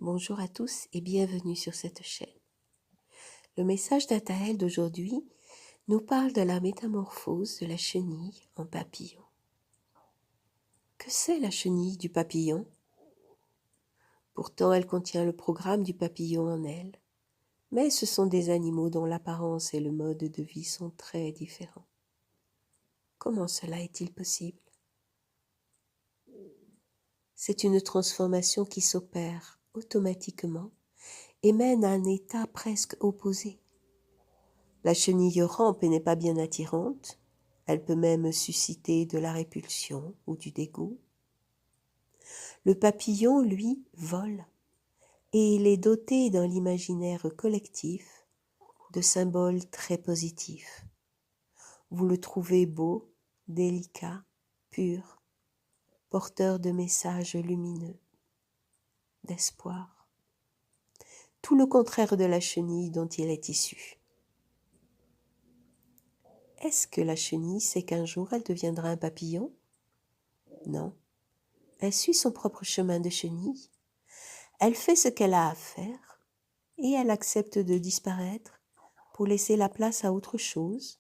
Bonjour à tous et bienvenue sur cette chaîne. Le message d'Ataël d'aujourd'hui nous parle de la métamorphose de la chenille en papillon. Que c'est la chenille du papillon? Pourtant, elle contient le programme du papillon en elle, mais ce sont des animaux dont l'apparence et le mode de vie sont très différents. Comment cela est-il possible? C'est une transformation qui s'opère automatiquement et mène à un état presque opposé. La chenille rampe et n'est pas bien attirante. Elle peut même susciter de la répulsion ou du dégoût. Le papillon, lui, vole et il est doté dans l'imaginaire collectif de symboles très positifs. Vous le trouvez beau, délicat, pur, porteur de messages lumineux, d'espoir. Tout le contraire de la chenille dont il est issu. Est-ce que la chenille sait qu'un jour elle deviendra un papillon? Non. Elle suit son propre chemin de chenille. Elle fait ce qu'elle a à faire et elle accepte de disparaître pour laisser la place à autre chose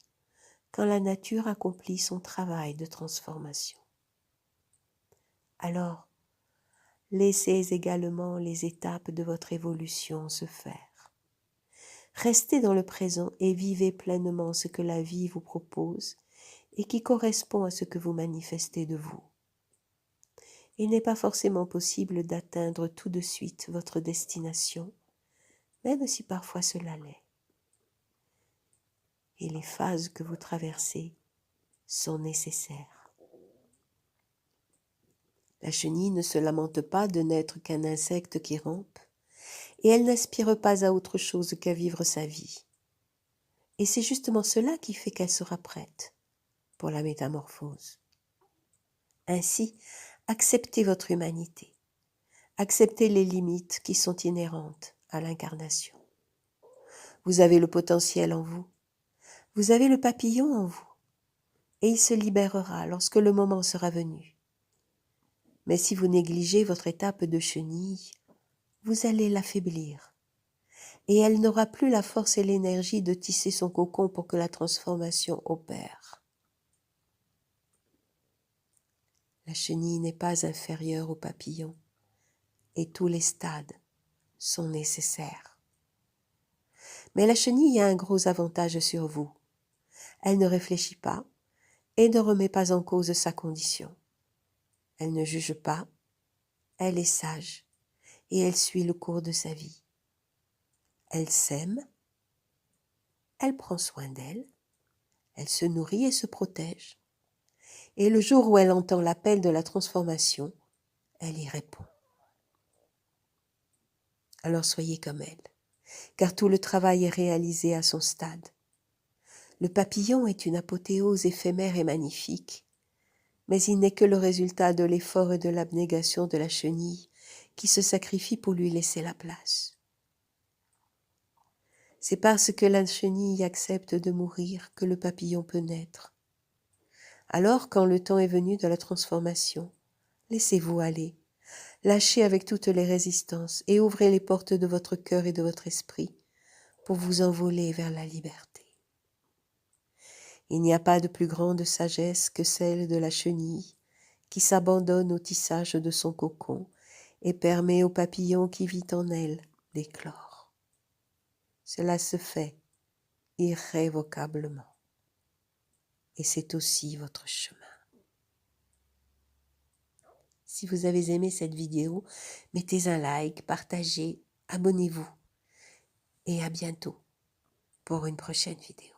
quand la nature accomplit son travail de transformation. Alors, laissez également les étapes de votre évolution se faire. Restez dans le présent et vivez pleinement ce que la vie vous propose et qui correspond à ce que vous manifestez de vous. Il n'est pas forcément possible d'atteindre tout de suite votre destination, même si parfois cela l'est. Et les phases que vous traversez sont nécessaires. La chenille ne se lamente pas de n'être qu'un insecte qui rampe, et elle n'aspire pas à autre chose qu'à vivre sa vie. Et c'est justement cela qui fait qu'elle sera prête pour la métamorphose. Ainsi, acceptez votre humanité. Acceptez les limites qui sont inhérentes à l'incarnation. Vous avez le potentiel en vous. Vous avez le papillon en vous. Et il se libérera lorsque le moment sera venu. Mais si vous négligez votre étape de chenille, vous allez l'affaiblir. Et elle n'aura plus la force et l'énergie de tisser son cocon pour que la transformation opère. La chenille n'est pas inférieure au papillon. Et tous les stades sont nécessaires. Mais la chenille a un gros avantage sur vous. Elle ne réfléchit pas et ne remet pas en cause sa condition. Elle ne juge pas, elle est sage et elle suit le cours de sa vie. Elle s'aime, elle prend soin d'elle, elle se nourrit et se protège. Et le jour où elle entend l'appel de la transformation, elle y répond. Alors soyez comme elle, car tout le travail est réalisé à son stade. Le papillon est une apothéose éphémère et magnifique, mais il n'est que le résultat de l'effort et de l'abnégation de la chenille qui se sacrifie pour lui laisser la place. C'est parce que la chenille accepte de mourir que le papillon peut naître. Alors, quand le temps est venu de la transformation, laissez-vous aller, lâchez avec toutes les résistances et ouvrez les portes de votre cœur et de votre esprit pour vous envoler vers la liberté. Il n'y a pas de plus grande sagesse que celle de la chenille qui s'abandonne au tissage de son cocon et permet au papillon qui vit en elle d'éclore. Cela se fait irrévocablement. Et c'est aussi votre chemin. Si vous avez aimé cette vidéo, mettez un like, partagez, abonnez-vous et à bientôt pour une prochaine vidéo.